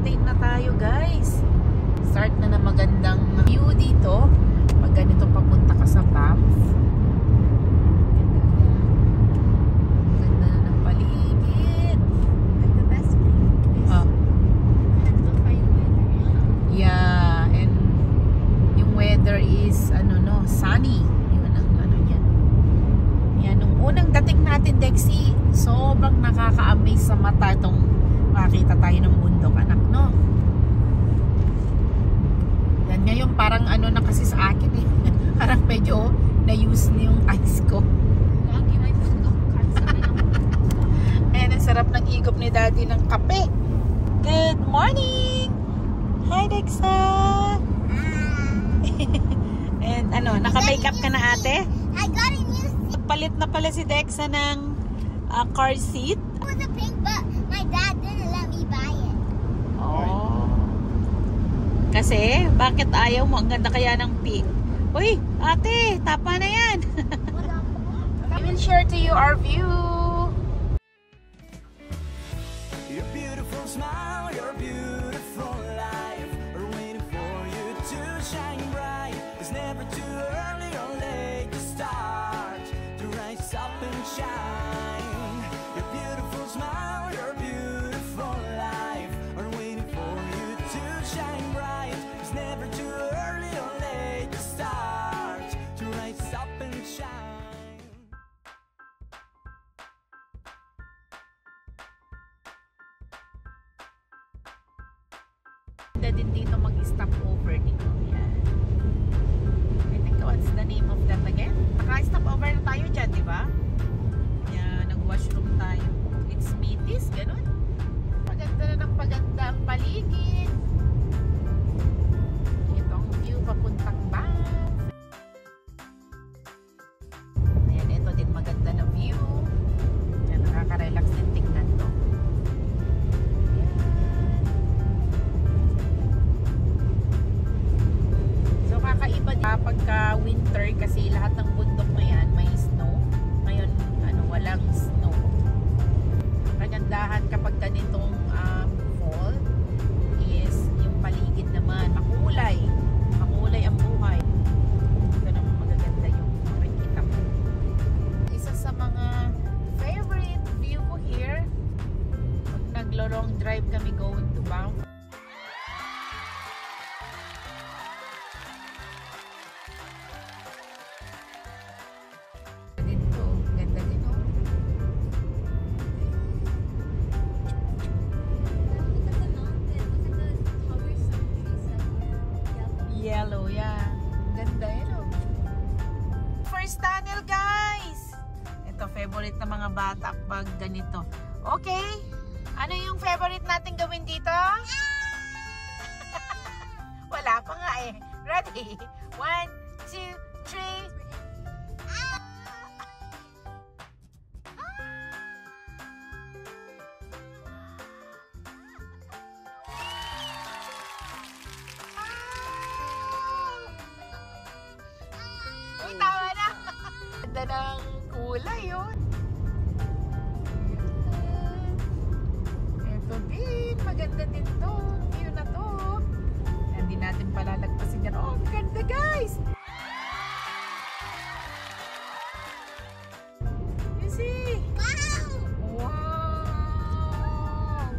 Naka-maintain na tayo guys. Start na na magandang view dito. Pag ganito papunta ka sa Banff. Ganda na ng paligid. And the best thing is handle pa yung weather. Yeah, and yung weather is sunny. Yun ang yan. Yan, nung unang dating natin, Dexy, sobrang nakaka-amaze sa mata itong makita tayo ng bundok, anak, no? Yan, ngayon parang na kasi sa akin eh. Parang medyo na-use na yung eyes ko. Lagi may bundok card sa akin. Ayan, ang sarap ng igop ni Daddy ng kape. Good morning! Hi, Dexa! And naka-makeup ka na, ate? I got a new seat. Palit na pala si Dexa ng car seat. It was a pink, but my dad didn't let me buy it. Oh. Kasi, bakit ayaw mo? Ang ganda kaya ng pink. Uy, ate, tapa na yan. I will share to you our view. Your beautiful smile, your beautiful life are waiting for you to shine bright. It's never too early or late to start to rise up and shine. Your beautiful smile, your beautiful life are waiting for you to shine bright. It's never too early or late to start to rise up and shine. Ganda din dito mag-stop over dito. Yan. I think what's the name of that again? Naka-stop over na tayo dyan, di ba? Yan, nag-washroom tayo. It's Smithy's, ganun. Paganda na ng paganda ang paligid. Ito ang view papuntang Banff. Ayan, ito din maganda na view. Yan, nakaka-relax din tingnan to. Kakaiba pagka winter kasi lahat ng bundok na yan may snow. Ngayon walang snow. Kagandahan kapag ganitong fall is yung paligid naman makulay ang buhay. Ito naman magaganda yung makikita mo. Isa sa mga favorite view ko here pag naglo-long drive kami going to Banff. Yellow, yeah. Ganda yun, oh. First tunnel, guys! Ito, favorite na mga bata pag ganito. Okay? Ano yung favorite natin gawin dito? Wala pa nga eh. Ready? 1, 2, 3. Uy, tawa na! Ganda ng kulay yun. Ito din, maganda din to. View na to. Hindi natin palalagpasin yan. Oh, ganda guys! You see? Wow! Wow!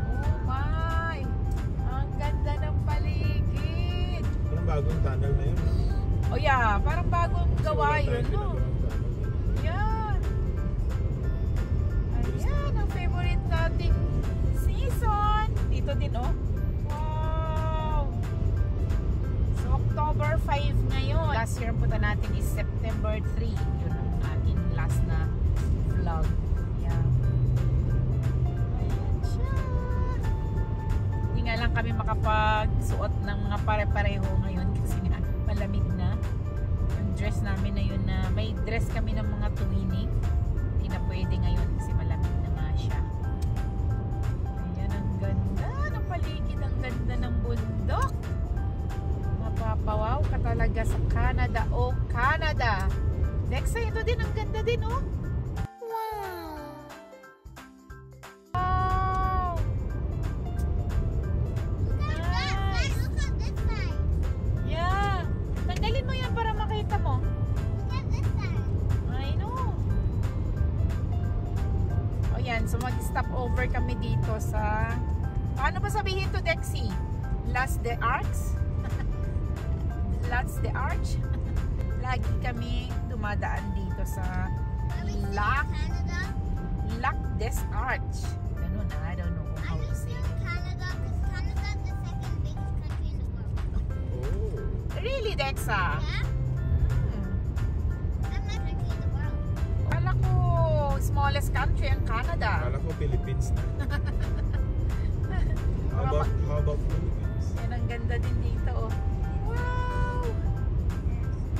Oh my! Ang ganda ng paligid. Parang bagong tunnel na yun. Oh yeah, parang bagong gawa yun, no? Yan. Ayan, ang favorite nating season. Dito din, oh. Wow! So, October 5 ngayon. Last year ang punta natin is September 3. Yun ang ating last na vlog. Yeah. Ayan siya. Hindi nga lang kami makapagsuot ng mga pare-pareho ngayon kasi nga malamig na. Yung dress namin na yun na may dress kami ng mga tuwinig. Hindi na pwede ngayon kasi malamig na nga siya. Ayan, ang ganda ng paligid, ang ganda ng bundok. Mapapawaw ka talaga sa Canada. Oh, Canada! Dexa, ito din, ang ganda din, oh. Wow! sa, paano ba sabihin to, Dexy? Las de Arcs? Las de Arch? Lagi kami dumadaan dito sa Lac des Arcs. Ganun, I don't know how to say it. Canada, because Canada is the second biggest country in the world. Oh. Really, Dexa? Yeah? Hmm. I'm not country in the world. Kala ko, smallest country ang Canada. Akala ko Philippines na. How about Philippines? Yan, ang ganda din dito, oh. Wow!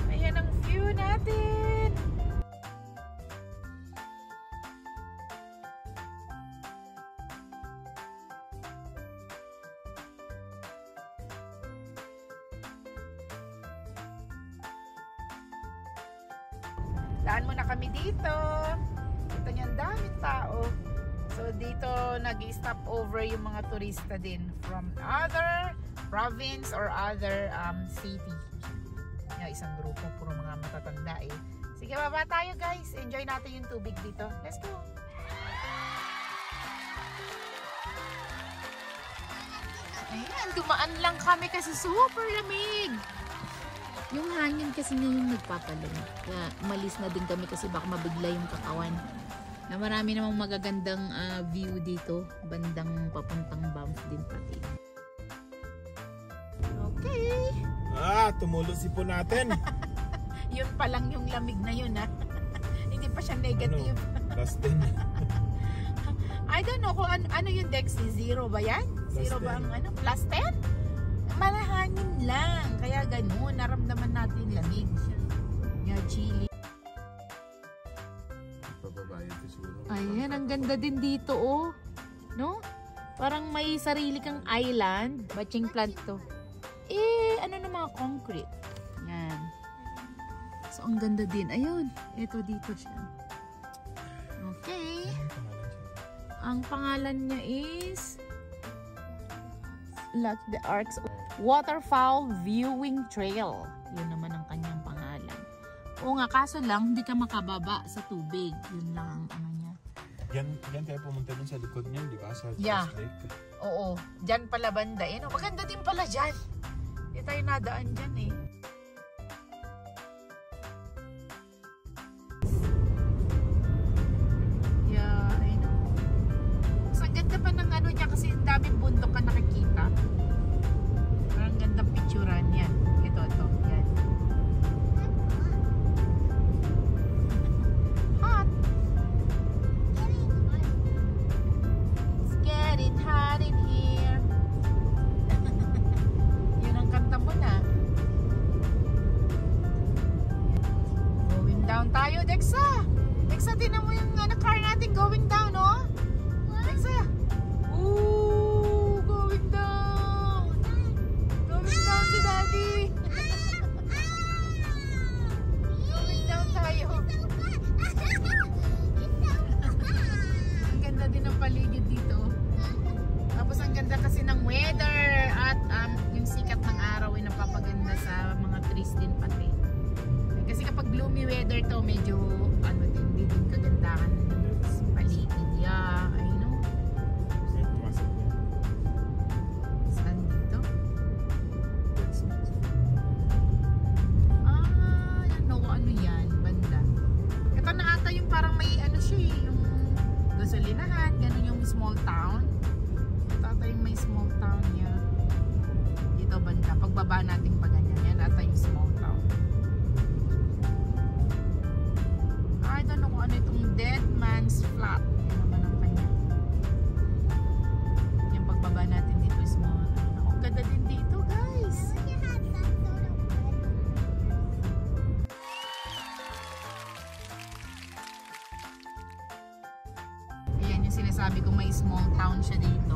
Ayan ang view natin. Daan muna kami dito. Ito niyan, daming tao. So dito nag-stop over yung mga turista din from other province or other city. Yung isang grupo, puro mga matatanda eh. Sige, baba tayo guys. Enjoy natin yung tubig dito. Let's go! Ayan, dumaan lang kami kasi super lamig. Yung hangin kasi ngayon nagpapalamig. Kaya malis na din kami kasi baka mabigla yung katawan. Na marami namang magagandang view dito. Bandang papuntang Banff din pati. Okay. Tumulo sipon natin. Yun pa lang yung lamig na yun ha. Hindi pa siya negative. Plus 10. I don't know kung ano yung Dexy. Zero ba yan? Plus Zero ba 10. ang ano? Plus 10? Malahangin lang. Kaya ganun. Naramdaman natin lamig. Yeah, chili. Pababayan ito siguro. Ayan, ang ganda din dito oh. No? Parang may sarili kang island. Batching plant to. Ano na mga concrete. Yan. So, ang ganda din. Ayun. Ito dito siya. Okay. Ang pangalan niya is Lac des Arcs Waterfowl Viewing Trail. Yun naman ang kanyang pangalan. Oo nga, kaso lang, hindi ka makababa sa tubig. Yun lang ang ano niya. Yan tayo pumunta dun sa likod niyan, di ba? Sa Yeah. Lake. Oo. Diyan pala banda. Eh, no? Maganda din pala dyan. Hindi tayo nadaan dyan eh. Yeah, I know. Mas ang ganda pa ng ano niya kasi ang daming bundok ka nakikita. Parang gandang picturean yan. Ito. Yan. Hot. It's getting hot in here. Yun ang kanta mo na. Going down tayo, Dexa. Dexa, tinan mo yung car natin going down, oh. Dexa. Ooh, going down. Going down si Daddy. Going down tayo. Ang ganda din ng paligid dito. Tapos ang ganda kasi ng weather at yung sikat ng araw ay napapaganda sa mga trees din pati. Kasi kapag gloomy weather to, medyo ano din, hindi din kagandahan ng paligid. Yeah, I know. Saan dito? Yan no, ano yan, banda. Ito na ata yung parang may ano siya eh, yung gasolinahan, ganun yung small town. Ito ata yung may small town niya. Dito banda, pagbaba natin pa ganyan, yan ata yung small town. I don't know kung ano itong Dead Man's Flat. Yan naman ang kanya. Yung pagbaba natin dito is mga ano. Ang ganda din dito, guys. Ayan yung sinasabi ko, may small town siya dito.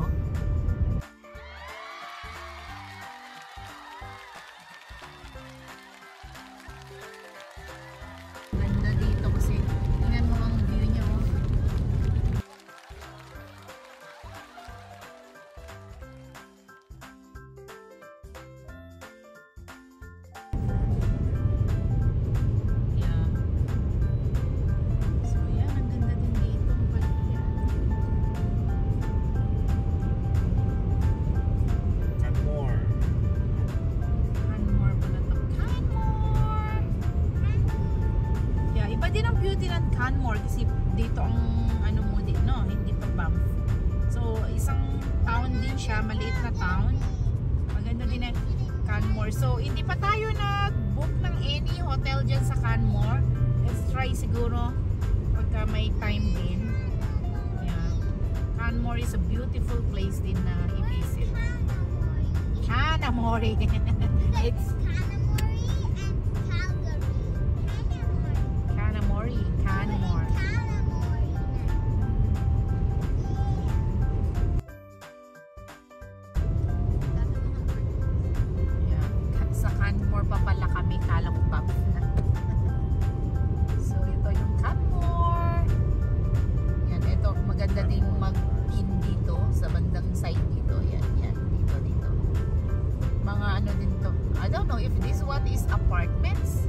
Ganda dito kasi tingnan mo ang view niya, oh. Yeah. So yan, ang ganda din dito. Yan. siya, maliit na town. Maganda din ang Canmore. So, hindi pa tayo nag-book ng any hotel dyan sa Canmore. Let's try siguro pagka may time din. Yeah. Canmore is a beautiful place din na i-visit. Canmore. It's Canmore. Canmore. Yeah. Sa Canmore pa pala kami, kala ko pa. So ito yung Canmore. Yan, ito maganda ding mag-in dito sa bandang side dito. Yan, yan, dito. Mga ano din to. I don't know if this one is apartments.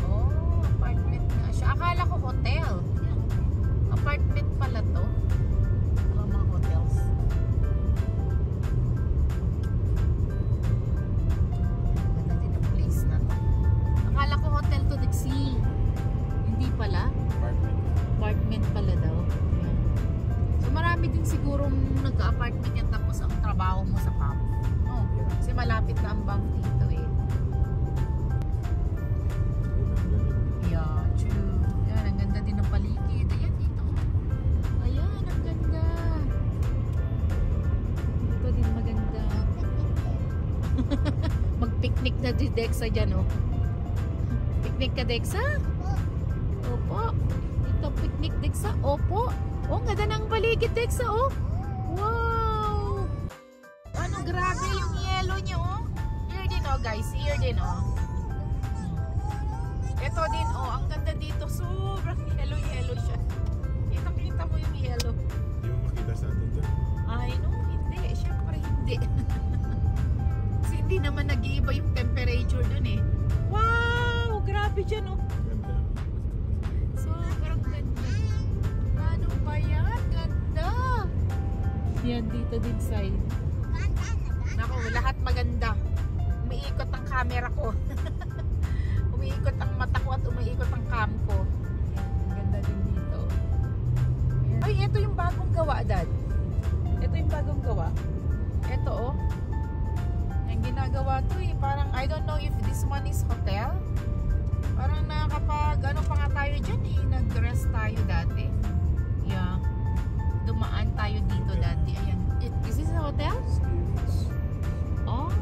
Oh, apartment nga siya. Akala ko hotel. Apartment pala to. Mga hotels. Ganda din ang place na to. Akala ko hotel to Dixie. Hindi pala. Apartment pala daw. Yan. So marami din sigurong nag-apartment yan tapos ang trabaho mo sa pump. Oh, kasi malapit na ang bank dito eh. Yeah, true. Yan, ang ganda din ng paligid. Ayan dito. Ayan, ang ganda. Ito din maganda. Mag-picnic na di Dexa dyan oh. Picnic ka Dexa? Opo. Ito picnic Dexa? Opo. Oh, ang ganda ng paligid Dexa oh. Wow. Ano, grabe yung yellow niya oh. Here din oh guys. Here din oh. Ito din oh. Ang ganda dito. Sobrang yellow siya. Kita mo yung yellow. Hindi mo makita sa atin dyan. Ay no, hindi. Siyempre hindi. Kasi hindi naman nag-iiba yung temperature dun eh. Wow! Grabe dyan oh. Ganda. Sobrang ganda. Ano ba yan? Ganda! Yan dito din side. Naku, lahat maganda. Umiikot ang camera ko. Umiikot ang mata ko at umiikot ang cam ko. Ang ganda din dito. Ayan. Ay, ito yung bagong gawa, Dad. Ito yung bagong gawa. Ito, oh. Yung ginagawa to eh. Parang, I don't know if this one is hotel. Parang nakapag, ano pa nga tayo dyan eh. Nag-rest tayo dati. Yeah. Dumaan tayo dito dati. Ayan. Is this a hotel? Oh,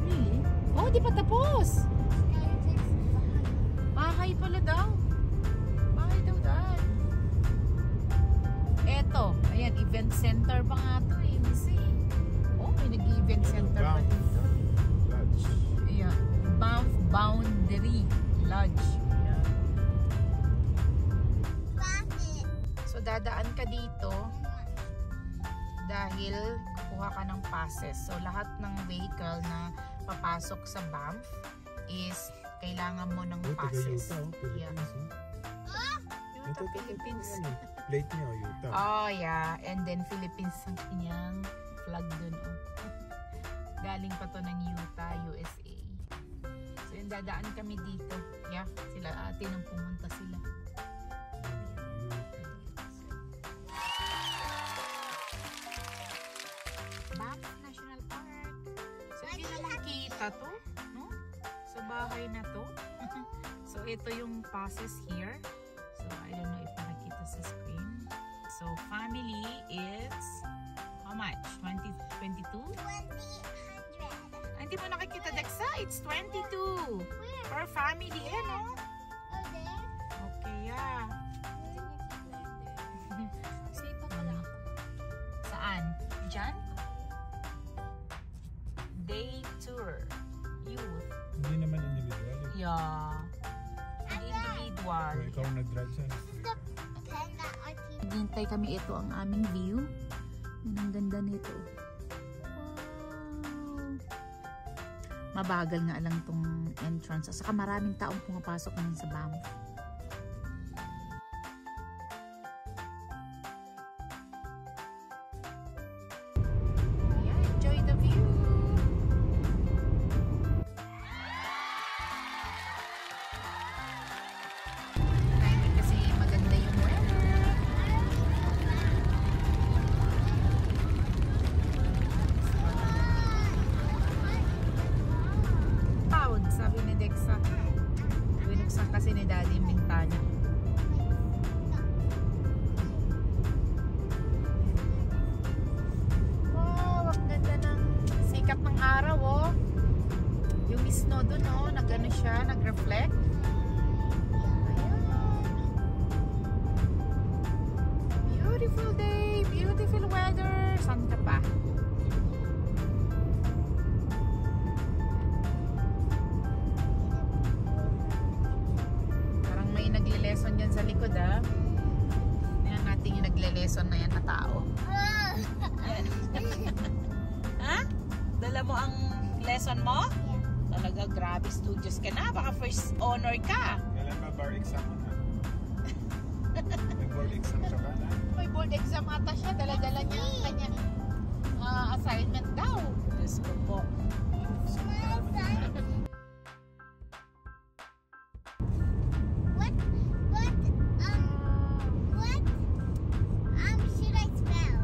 really? Oh, di pa tapos. Bahay pala daw. Bahay daw dad. Eto, ayan, event center pa nga to eh. Missy. Oh, may nag-event center pa dito. Lodge. Ayan, Banff Boundary Lodge. Ayan. So, dadaan ka dito dahil kukuha ka ng passes. So, lahat ng vehicle na papasok sa Banff is kailangan mo ng Oh, passes. taga Utah, oh. Yeah. Philippines, oh. Utah, Philippines. Ano, plate niya, oh, Utah. Oh, yeah. And then Philippines ang kanyang flag dun, oh. Galing pa to ng Utah, USA. So, yung dadaan kami dito. Yeah, sila ate nang pumunta sila. Banff National Park. So, hindi naman kita to, no? Sa bahay na to. So, ito yung passes here. So, I don't know if nakikita sa screen. So, family is how much? 22? Hindi mo nakikita, Dexa? It's 22. Per family, eh, no? Okay, yeah. Saan? Diyan? Day tour. Youth. Hindi naman individual. Eh. Yeah. Hindi individual. Kung ikaw nag-drive sa Hintay kami, ito ang aming view. Yan, ang ganda nito. Wow! Mabagal nga lang tong entrance. At saka maraming taong pumapasok ngayon sa Banff. Yeah, enjoy the view. Timing kasi maganda yung weather. sabi ni Dexa. Binuksan kasi ni Daddy yung bintana. Wow, ang ganda ng sikat ng araw, oh. Yung snow dun, oh, nag-ano siya, nag-reflect. Beautiful day, beautiful weather. Saan ka pa? Parang may nagle-lesson dyan sa likod, ah. Tingnan natin yung nagle-lesson na yan na tao. Ha? Dala mo ang lesson mo? Talaga, grabe, studios ka na. Baka first honor ka. Kailan ba bar exam mo na? May board exam ka ba na? May board exam ata siya. Dala-dala niya ang kanyang assignment daw. Diyos ko po. Should I spell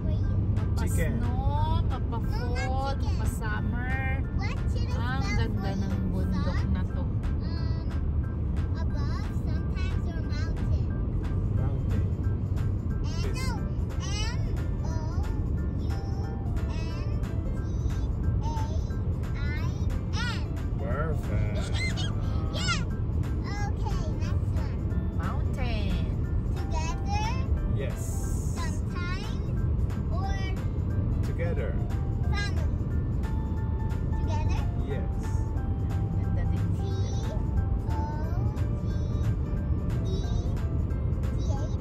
for you? Chicken. Pa-snow, pa-fall, pa-summer. What should I Ang spell ganda for ng you? bundok na to. Above, sometimes, or mountain. Mountain. And no, M-O-U-N-T-A-I-N. Perfect. Yeah. Okay, next one. Mountain. Together, Yes. sometimes, or Together. family. Together. Yes. Ganda din dito.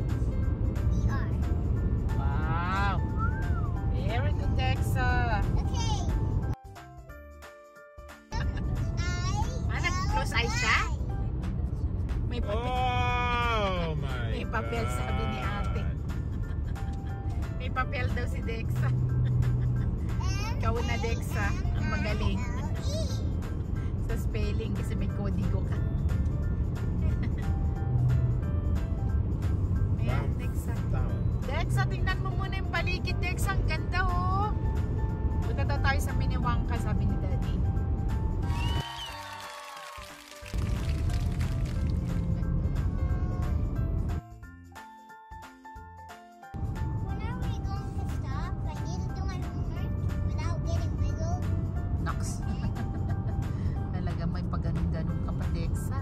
T-O-T-E-T-H-E-R. Wow. Very good, Dexa. Okay. Nag-close eyes siya? May papel. Oh my May papel, God. sabi ni ate. May papel daw si Dexa. Ikaw na, Dexa. Ang magaling. Sa spelling kasi may kodigo ka. Ayan, Dexa. Town. Dexa, tingnan mo muna yung paligid, Dexa. Ang ganda, oh. Punta daw tayo sa Minnewanka, sabi ni Daddy. When are we going to stop? I need to do my homework without getting wiggled. Nox. Talaga may pag-ganun-ganun ka pa, Dexa.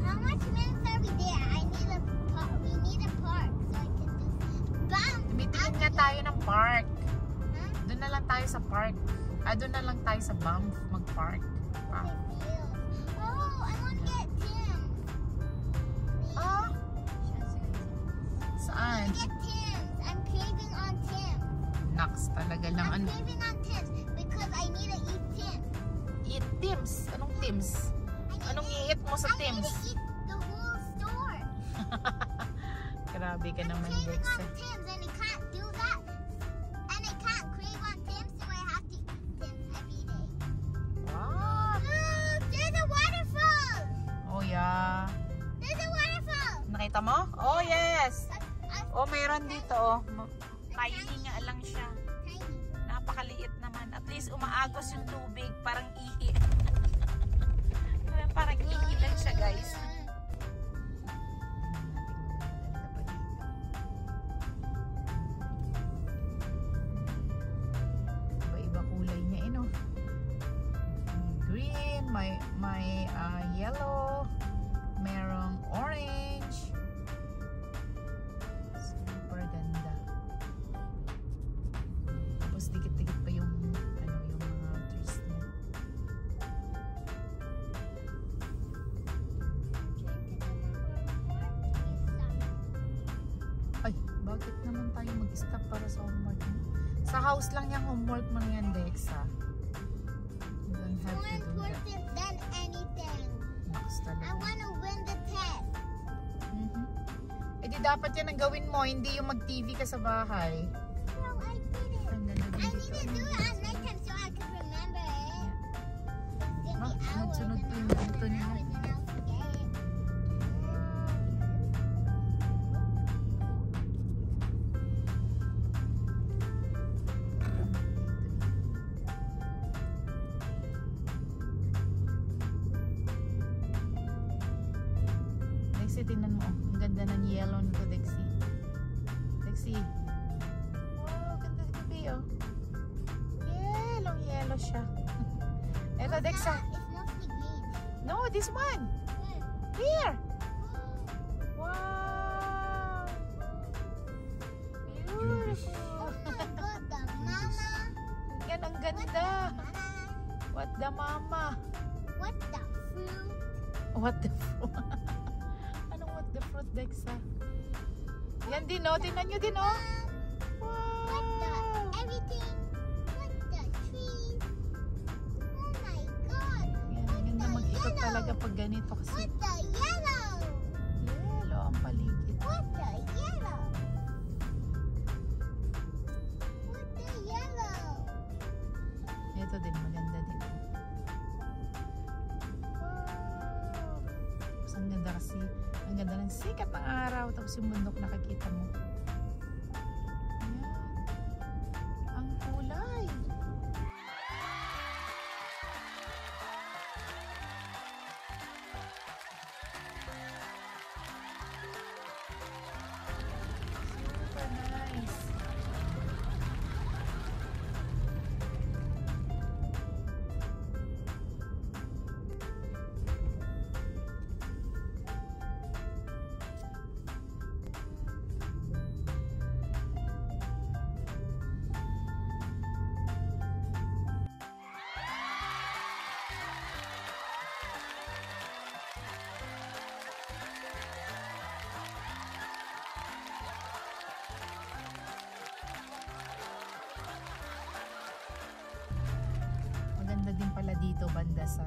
How much minutes are we there? We need a park so I can just bam. Tumitingin nga tayo ng park. Huh? Doon na lang tayo sa park. Doon na lang tayo sa Banff mag-park. Ah. Oh, I want to get Tim. Ah? I Saan? want to get Tim's. I'm craving on Tim. Nox, talaga lang. I'm craving on Tim's because I need to eat Tim. Eat Tims. Anong Tims? Anong i-eat mo sa I need Tims? to eat the whole store. Grabe ka I'm naman, craving Dexa. on Tim's and I can't do that. And I can't crave on Tim's, so I have to eat Tim's every day. Wow. Look, there's a waterfall. Oh, yeah. There's a waterfall. Nakita mo? Oh, yes. A Oh, meron dito, oh. Tiny nga lang siya. tiny. Napakaliit naman. At least umaagos yung tubig. Parang ihi. Parang ihi lang siya, guys. Iba-iba kulay niya, eh, no? Green, may yellow, merong orange. Super ganda. Tapos dikit-dikit pa yung yung mga trees niya. Ay, bakit naman tayo mag-stop para sa homework mo? Sa house lang yung homework mo na yan, Dexa. You don't have More to do that. important than anything. Naks I talaga. want to win the test. Eh di dapat yan ang gawin mo, hindi yung mag-TV ka sa bahay. No, I did it. Ang ganda din I dito. need to do it at nighttime so I can remember it. It's gonna Ah, be hours sunod-sunod and po yung hours ganito and niya. hours and I'll forget it. tingnan mo. Ang ganda ng yellow nito, Dexy. Dexy. Oh, ganda ng gabi, oh. Yellow siya. Ito, Dexa. It's mostly green. No, this one. Here. Wow. Beautiful. Oh my god, the mama. Yan, ang ganda. What the mama? What the fruit? What the fruit? Anong what the fruit, Dexa? Yan din, oh. Tingnan nyo din, oh. What the everything? What the trees? Oh my god. Yan, ganda mag-ikot talaga pag ganito kasi. What the yellow? Yellow ang paligid. What the yellow? What the yellow? Ito din, maganda din. Wow! Tapos ang ganda kasi, ang ganda ng sikat ng araw, tapos yung bundok nakakita mo. Ayan. Ang kulay. Super nice. Maganda din pala dito banda sa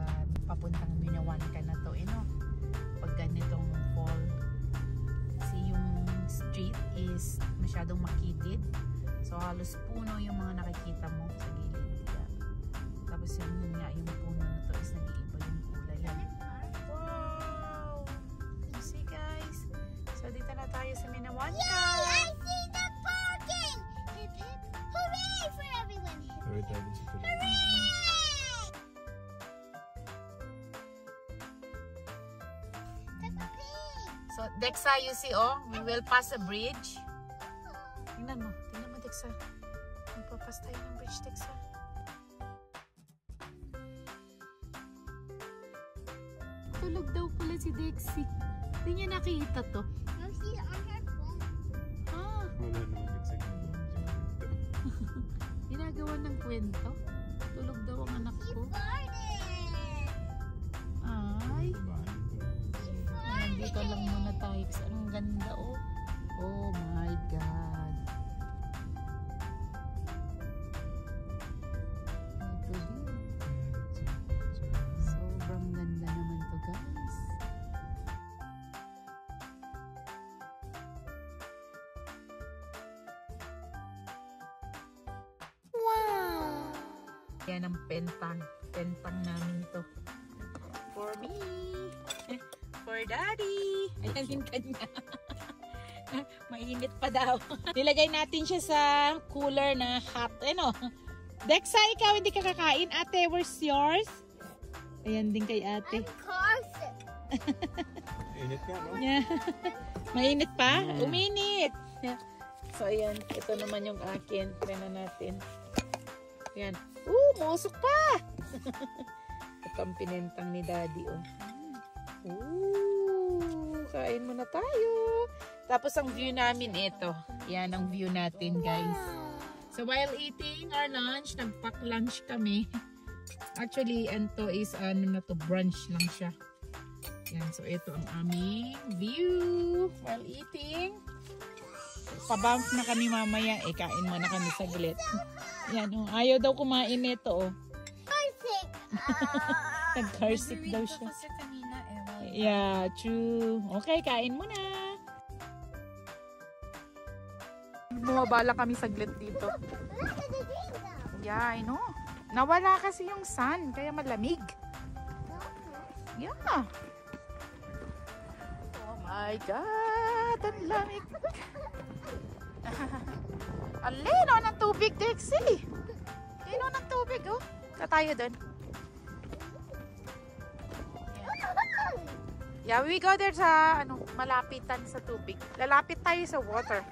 papuntang Minawanka na to, no? Pag ganitong fall. Kasi yung street is masyadong makitid. So halos puno yung mga nakikita mo sa gilid. Yeah. Tapos yun nga, yung puno na to is nag-iiba yung kulay. Yan. Wow! You see guys? So dito na tayo sa Minawanka. Yay! I see the parking! Hip hip! Hooray for everyone! Hip Very tidy. hooray! Peppa Pig! So Dexa, you see, oh, we will pass a bridge. Tingnan mo, Dexa. Magpapas tayo ng bridge, Dexa. Tulog daw pala si Dexy. Hindi niya nakita to. No, she's on her phone. Ah, Wala naman exactly. ginagawa ng kwento. Tulog daw ang anak She ko. farted! Ay, She farted! nandito lang muna tayo. Kasi ang ganda, oh. Oh my God. Ito din. Sobrang ganda naman to, guys. Wow! Yan ang pentang. Pentang namin to. For me. For daddy. Ayan yung kanya. Mainit pa daw. Nilagay natin siya sa cooler na hot. Ano? Dexa, ikaw hindi ka kakain. Ate, where's yours? Ayan din kay ate. I'm car sick. Init ka, no? Yeah. Mainit pa? Uminit. Yeah. So, ayan. Ito naman yung akin. Tignan natin. Ayan. Musok pa! Ito ang pinentang ni daddy, oh. Kain muna tayo. Tapos ang view namin ito. Yan ang view natin, guys. So while eating our lunch, nagpack lunch kami. Actually, ito is ano na to, brunch lang siya. Yan, so ito ang aming view while eating. Pa-bounce na kami mamaya. Kain muna kami saglit. Yan, oh. Ayaw daw kumain nito, oh. Car sick! Nag-carsick daw siya. Yeah, true. Okay, kain muna. Bumabala kami saglit dito. Look at the window! Yeah, I know. Nawala kasi yung sun, kaya malamig. Yeah. Oh my God, ang lamig. Ang lino ng tubig, Dexy. Lino ng tubig, oh. Tayo doon. Yeah, we go there sa, malapitan sa tubig. Lalapit tayo sa water.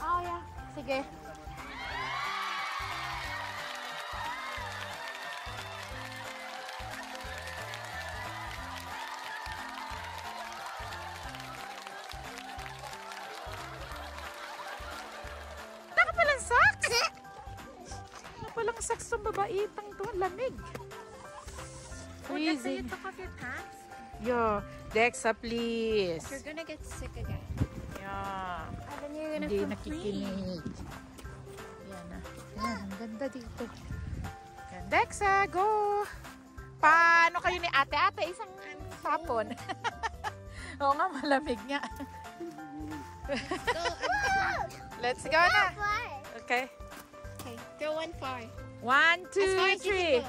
Oh, yeah. Sige. Nakapalang socks! Nakapalang socks ng babaitang to. Lamig. Freezing. Took off your pants? Yo, Dexa, please. You're gonna get sick again. Yeah. And then you're gonna Hindi complain. nakikinig. Yan na. Yan, ang ganda dito. Yan, Dexa, go! Paano kayo ni ate-ate? Isang sapon. Oo nga, malamig nga. Let's go na. Far. Okay. Okay, throw one far. 1, 2, 3.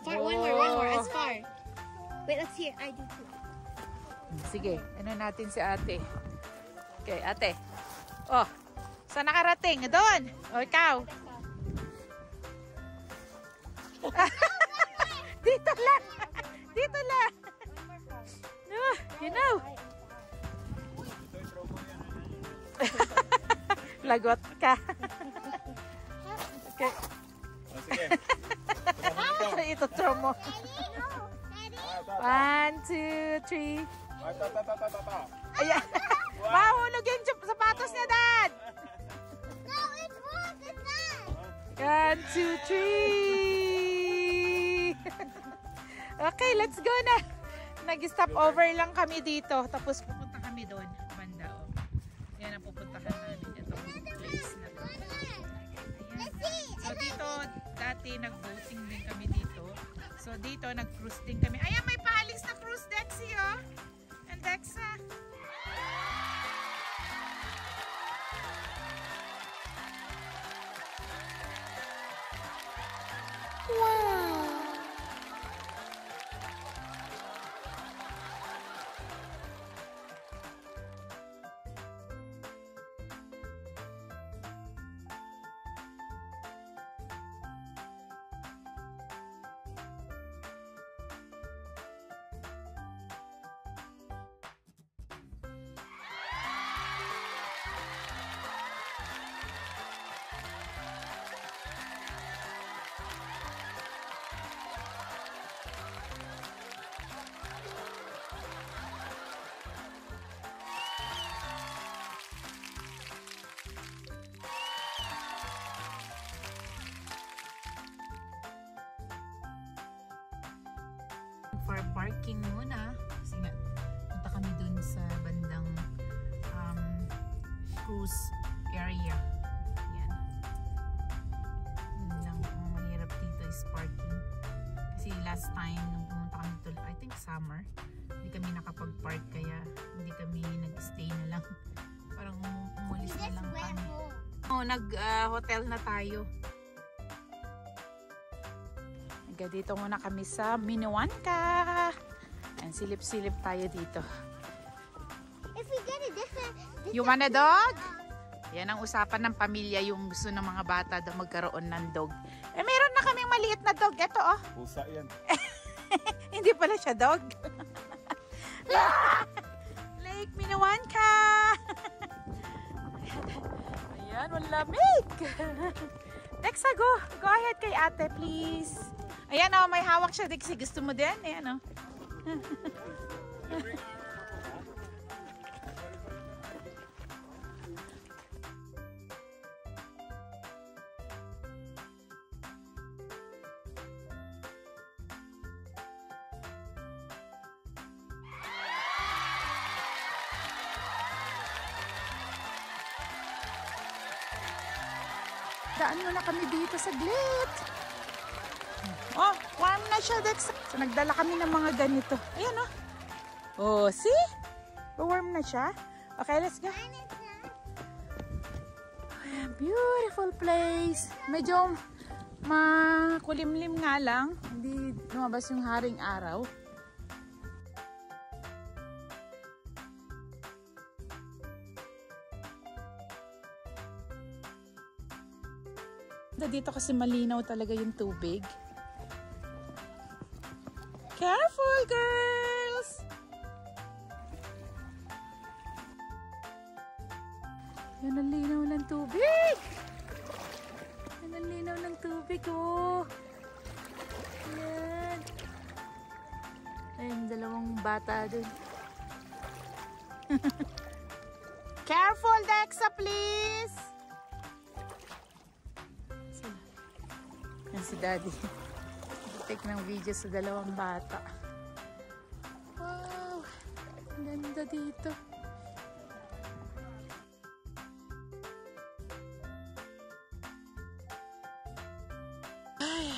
Far, one more, as far. Wait, let's see. I do too. Sige, ano natin si ate. Okay, ate. Oh, saan nakarating? Doon. O, ikaw. Dito lang. Dito lang. No, you know. Lagot ka. Okay. Oh, sige. Ito throw mo. Ready? 1, 2, 3. Ta. Ayan. Mahulog yung sapatos niya, Dad. No, it's wrong. It's not. 1, 2, 3. Okay, let's go na. Nag-stop over lang kami dito. Tapos pupunta kami doon. Banda, oh. Yan ang pupuntahan namin. Itong place na to. Let's see. So dito, dati nag-boating din kami dito. So dito, nag-cruise din kami. Ayan, may paalis na cruise, Dexy, oh. And Dexa. For parking muna kasi nga punta kami dun sa bandang cruise area. Yan. Yun lang ang mahirap dito is parking. Kasi last time nung pumunta kami dito, I think summer, hindi kami nakapag-park kaya hindi kami nag-stay na lang. Parang umalis na Just lang went kami. home. Oh, nag-hotel na tayo. Dito muna kami sa Miniwanka. And silip-silip tayo dito. If we get a different You want a dog? Yan ang usapan ng pamilya, yung gusto ng mga bata daw magkaroon ng dog. Eh, meron na kaming maliit na dog. Ito, oh. Pusa yan. Hindi pala siya dog. Lake Miniwanka. Ayan, malamig. Dexa, go. Go ahead kay ate, please. Ayan, oh, may hawak siya, Dixie. Gusto mo din? Ayan, oh. Daan mo na kami dito saglit. Oh, warm na siya, Dex. So, nagdala kami ng mga ganito. Ayan, oh. Oh, see? Warm na siya. Okay, let's go. Ayan, beautiful place. Medyo makulimlim nga lang. Hindi lumabas yung haring araw. Maganda dito kasi malinaw talaga yung tubig. Careful, girls! Yan ang linaw ng tubig! Yan ang linaw ng tubig, oh! Yan! Ayun, dalawang bata dun. Careful, Dexa, please! Yan si Daddy. Take ng video sa dalawang bata. Wow! Ang ganda dito. Ay!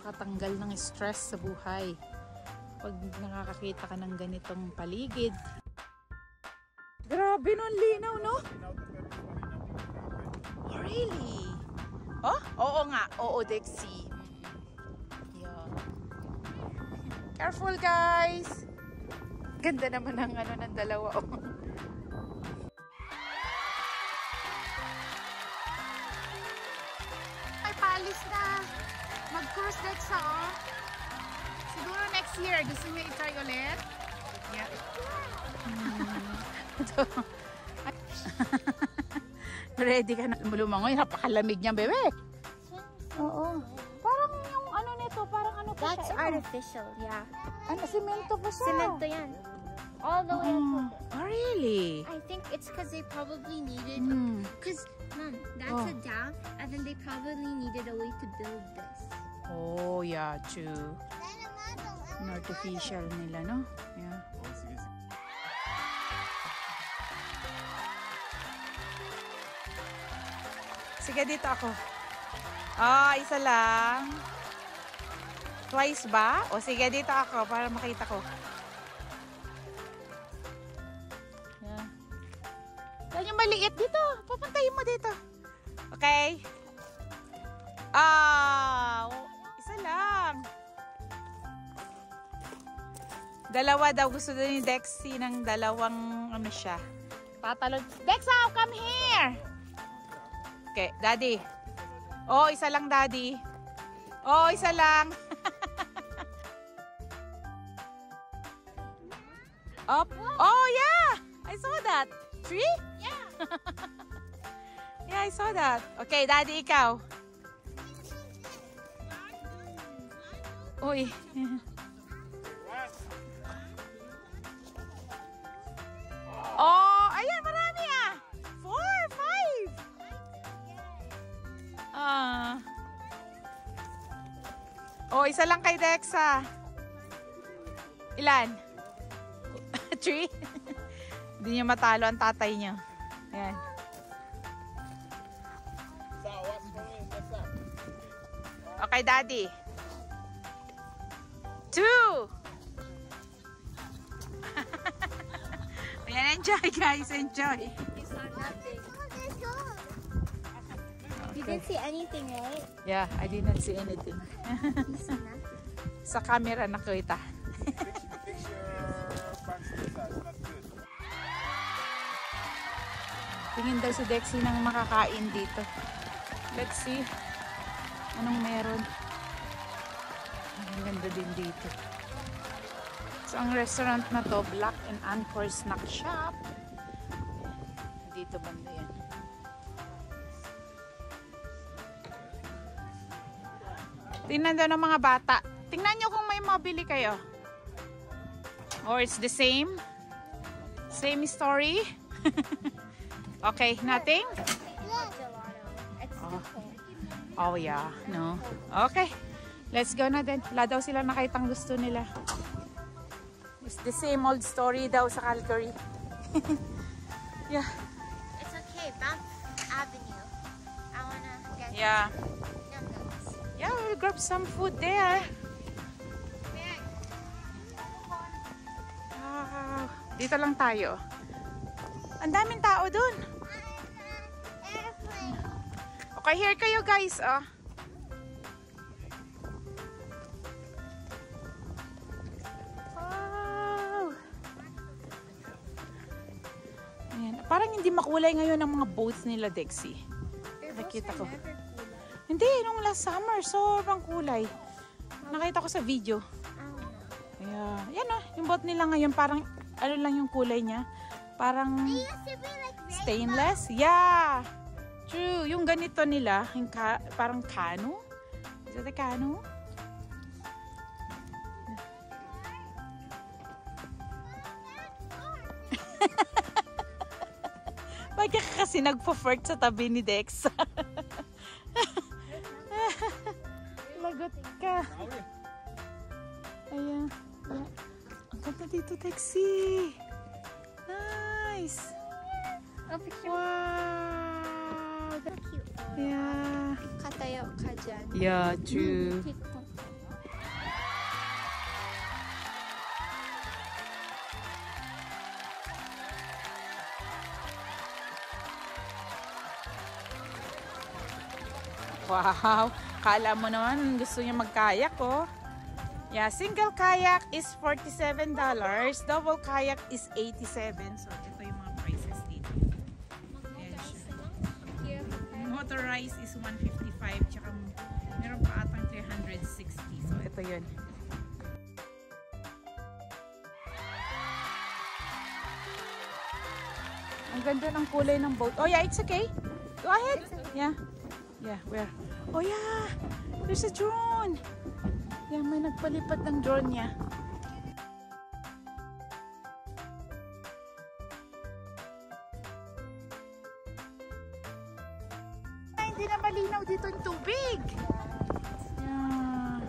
Nakatanggal ng stress sa buhay. Pag nakakakita ka ng ganitong paligid. Grabe nun, linaw, no? Oh, really? Oh? Oo nga. Oo, Dexy. Yeah. Careful, guys! Ganda naman ng ano ng dalawa. Oh. Ay, paalis na. Mag-cruise Dexa, oh. Siguro next year. Gusto niyo i-try ulit? Yeah. Ready ka na lumangoy. Napakalamig niya, bebe. Oo. Parang yung ano nito, parang ano pa That's siya. artificial, yeah. Ano, semento pa siya. Cemento yan. All the way up. Oh, really? I think it's because they probably needed, Hmm. because, Mom, that's Oh. a dam, and then they probably needed a way to build this. Oh, yeah, true. An artificial nila, no? Yeah. Sige, dito ako. Ah, isa lang. Twice ba? O sige, dito ako para makita ko. Yeah. Yan yung maliit dito. Papuntahin mo dito. Okay? Ah, isa lang. Dalawa daw. Gusto daw ni Dexy ng dalawang ano siya. Tatalon. Dexa, come here! Okay, Daddy. Oh, isa lang, Daddy. Oh, isa lang. Up. Oh, yeah! I saw that. Tree? Yeah. Yeah, I saw that. Okay, Daddy, ikaw. Uy. Oh, ayan, marami ah. 4, 5. Ah. Oh, isa lang kay Dexa. Ilan? 3? Hindi niya matalo ang tatay niya. Ayan. Okay, Daddy. 2. Ayan, enjoy guys, enjoy. You saw nothing. You didn't see anything, right? Yeah, I did not see anything. You saw nothing. Sa camera nakita. Fix your pants, Lisa. It's not good. Tingin daw si Dexy ng makakain dito. Let's see. Anong meron? Ang ganda din dito. So, ang restaurant na to, Black and Anchor Snack Shop. Dito banda yan. Tingnan daw ng mga bata. Tingnan nyo kung may mabili kayo. Or it's the same? Same story? Okay, nothing? Oh yeah, no. Okay. Let's go na din. Wala daw sila nakitang gusto nila. It's the same old story daw sa Calgary. Yeah. It's okay. Banff Avenue. I wanna get Yeah. nuggets. Yeah, we'll grab some food there. Wow. Dito lang tayo. Ang daming tao dun. Airplane. Okay, here kayo guys. Oh. Wow. Ayan. Parang hindi makulay ngayon ang mga boats nila, Dexy. Their Nakita boats ko. are never cool. Hindi, nung last summer. Sobrang kulay. Nakita ko sa video. Yeah. Yan o, yung boat nila ngayon parang, ano lang yung kulay niya? Parang They used to be like stainless. Yeah. True. Yung ganito nila, yung parang canoe. Is it a canoe? Bakit ka kasi nagpo-flirt sa tabi ni Dex? Lagot ka. Ayan. Ang ganda dito, Dexy. Nice. Wow. cute. Yeah. Katayo ka dyan. Yeah, true. Wow. Kala mo naman gusto niya mag-kayak, oh. Yeah, single kayak is $47. Double kayak is $87. So, ito yung mga prices dito. Ayan siya. Motorized is $155. Tsaka meron pa atang $360. So, ito yun. Ang ganda ng kulay ng boat. Oh yeah, it's okay. Go ahead. Yeah. Yeah, where? Oh yeah! There's a drone! Yeah, may nagpalipad ng drone niya. Ay, hindi na malinaw dito yung tubig! Yeah.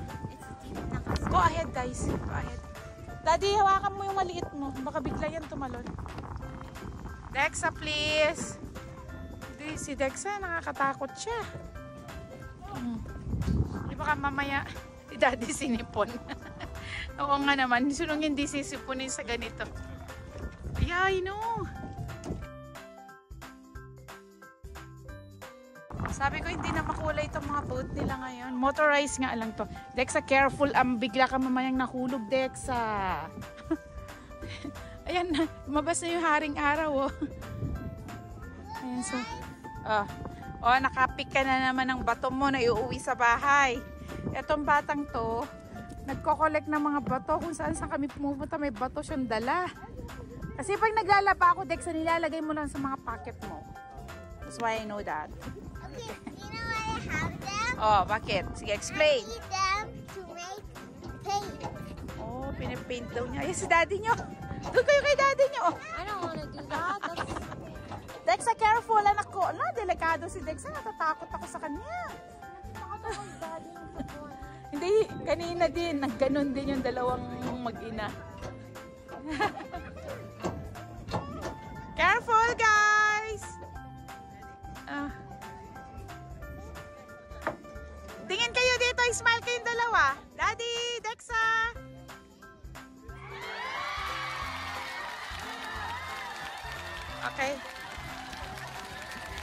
Go ahead, guys. Go ahead. Daddy, hawakan mo yung maliit mo. Baka bigla yan tumalon. Dexa, please! Si Dexa, nakakatakot siya. Di ba ka mamaya si Daddy sinipon? Oo nga naman, sunong hindi sisipunin sa ganito. Yeah, I know. Sabi ko hindi na makulay itong mga boat nila ngayon. Motorized nga lang to. Dexa, careful. Bigla ka mamayang nahulog, Dexa. Ayan na, lumabas na yung haring araw. Oh. Ayan, so... Oh, nakapik ka na naman ng bato mo na iuwi sa bahay. Etong batang to, nagko-collect ng mga bato. Kung saan kami pumupunta, may bato siyang dala. Kasi pag naglalaba ako, Dexa, nilalagay mo lang sa mga pocket mo. That's why I know that. Okay, you know why I have them? Oh, bakit? Sige, explain. I need them to make paint. Oh, pinipaint daw niya. Ay, si daddy nyo. Doon kayo kay daddy nyo. I don't want to do that. Dexa, careful, anak ko. Ano, delikado si Dexa. Natatakot ako sa kanya. Hindi, kanina din. Nagganon din yung dalawang mag-ina. Careful, guys! Tingin kayo dito. Smile kayong dalawa. Daddy, Dexa! Okay.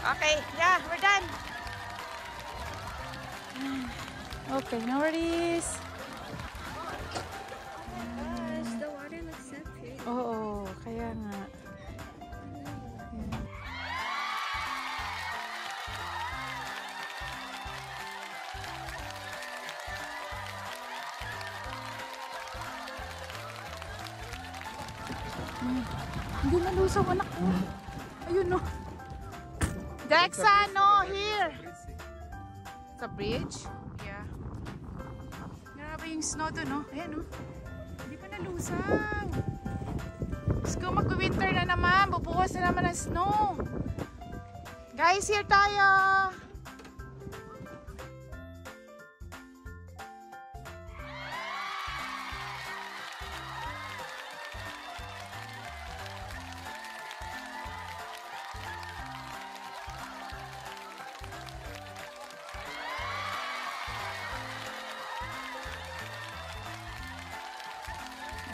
Okay, yeah, we're done. Okay, no worries. Gosh, the water looks so pretty. Oo, kaya nga. Hindi nalusaw anak ko. Ayun no. Dexa, no, here. Sa bridge? Yeah. Grabe yung snow doon, no? Ayan, no? Hindi pa nalusang. Let's go, mag-winter na naman. Bubuhos na naman ang snow. Guys, here tayo.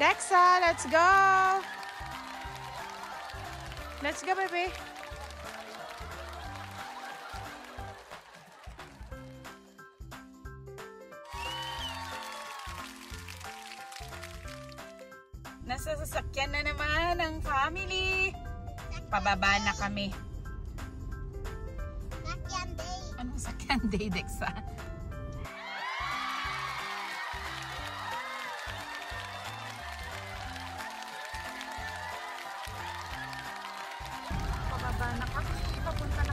Dexa, let's go! Let's go, baby! Nasa sasakyan na naman ang family! Pababa na kami. Sakyan day. Anong sakyan? Yan, Daydex ah. Pababa na kami. Papunta na